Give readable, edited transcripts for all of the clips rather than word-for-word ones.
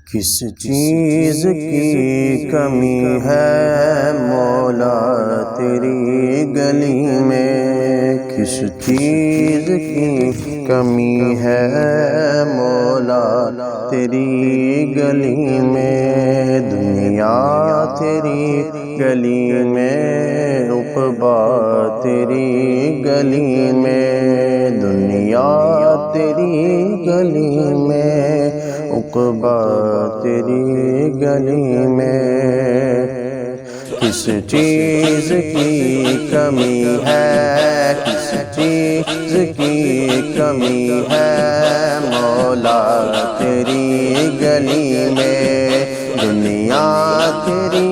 کس چیز کی کمی ہے مولا تیری گلی میں، کس چیز کی کمی ہے مولا تیری گلی میں، دنیا تیری گلی میں، عقبا تیری گلی میں، دنیا تیری گلی میں، عقبا تیری گلی میں، کس چیز کی کمی ہے، کس چیز کی کمی ہے مولا تیری گلی میں، دنیا تیری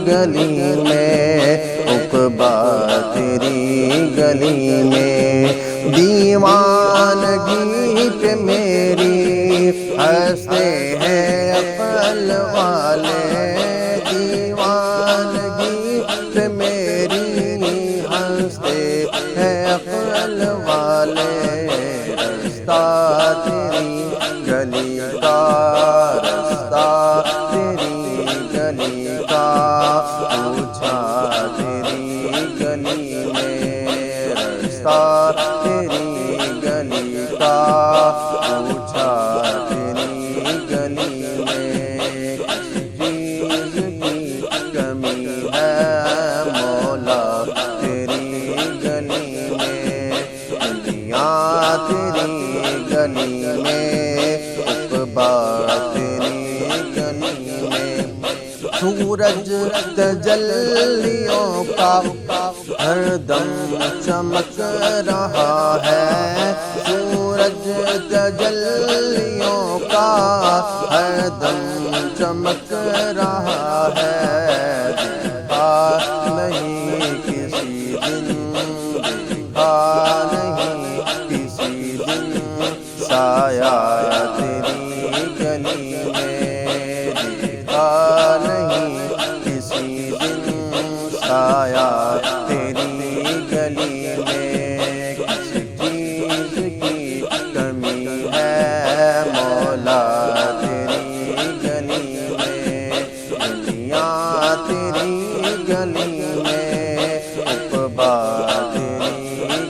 گلی میں، عقبا تیری گلی میں، دیوانگی پہ میری ہنستے ہیں عقل والے، دیوانگی پہ میری ہنستے ہیں عقل والے، رستہ تیری گلی کا، رستہ تیری گلی کا، پوچھا تیری گلی میں، رستہ تیری گلی کا، پوچھا تیری گلی میں، کس چیز کی کمی ہے مولا تیری گلی میں، دنیا تیری گلی میں، عقبا تیری گلی میں، سورج تجلیوں کا ہر دم چمک رہا ہے، سورج تجلیوں کا ہر دم چمک رہا ہے، دیکھا نہیں کسی دن، دیکھا نہیں کسی دن سایہ تیری گلی میں، دیکھا نہیں کسی دن سایہ تیری گلی میں، کس چیز کی کمی ہے مولا تیری گلی میں، دنیا تیری گلی میں، عقبا تیری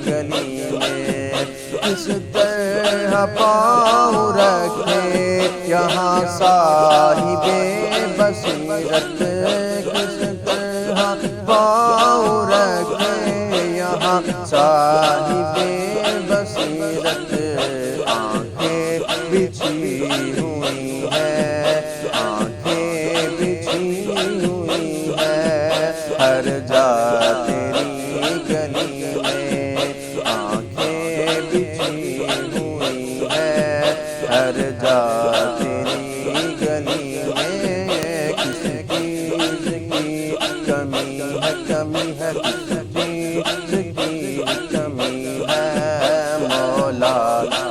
گلی میں، کس طرح پاؤں رکھے یہاں صاحب بصیرت، کس طرح پاؤں رکھے یہاں صاحب بصیرت، آنکھیں بچھی ہوئی ہے، آنکھیں بچھی ہوئی ہے، ہر جا تیری گلی میں، آنکھیں بچھی ہوئی ہے، ہر جا تیری گلی میں، کس چیز کی کمی ہے، کمی ہے، کس چیز کی کمی ہے مولا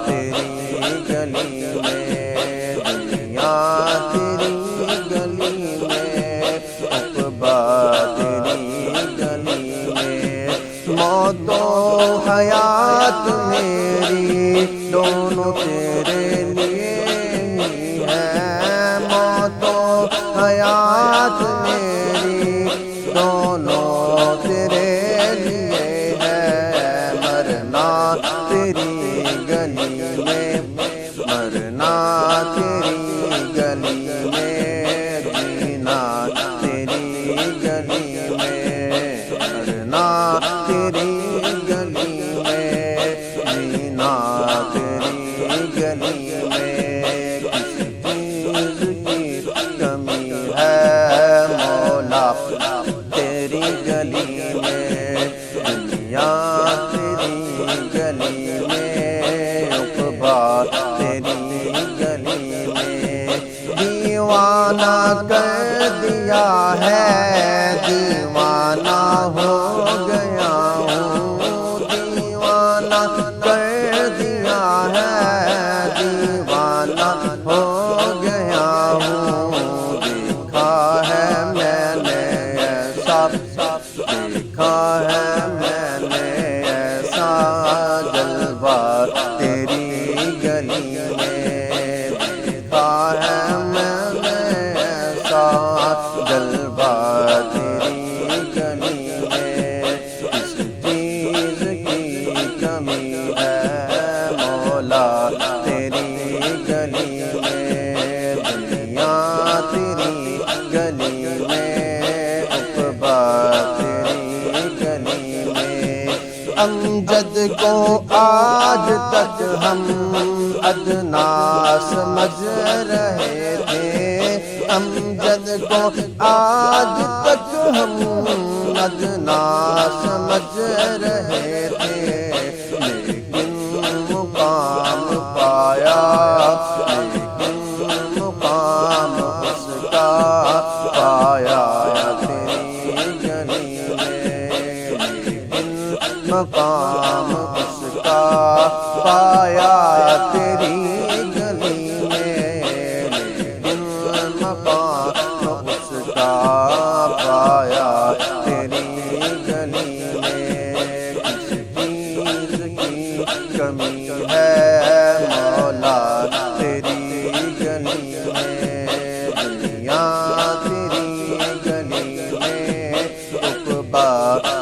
تیری گلی میں، دنیا تیری گلی میں، عقبا تیری گلی میں، موت و حیات میری دونوں تیرے لیے ہی ہے، موت و حیات میری دونوں تیرے لیے ہے، مرنا تیری گلی میں، مرنا تیری گلی میں، جینا تیری گلی میں، مرنا تیری گلی میں، جینا تیری گلی میں، کس چیز کی کمی ہے مولا تیری گلی میں، دنیا تیری گلی میں، عقبا تیری گلی میں، دیوانہ کر دیا ہے، دیوانہ ہو گیا ہوں، دیوانہ کر دیا ہے، دیوانہ ہو گیا ہوں، دیکھا ہے میں نے ایسا، دیکھا ہے میں نے ایسا جلوہ تیری گلی میں، دیکھا ہے میں کو آج تک ہم ادنا سمجھ رہے تھے، امجد کو آج تک ہم ادنا سمجھ رہے تھے، لیکن مقام پایا، لیکن مقام اس کا پایا تیری گلی میں، لیکن مقام اس کا پایا تیری گلی میں، لیکن مقام اس کا پایا تیری گلی میں۔ کس چیز کی کمی ہے مولا تیری گلی میں، دنیا تیری گلی میں، عقبیٰ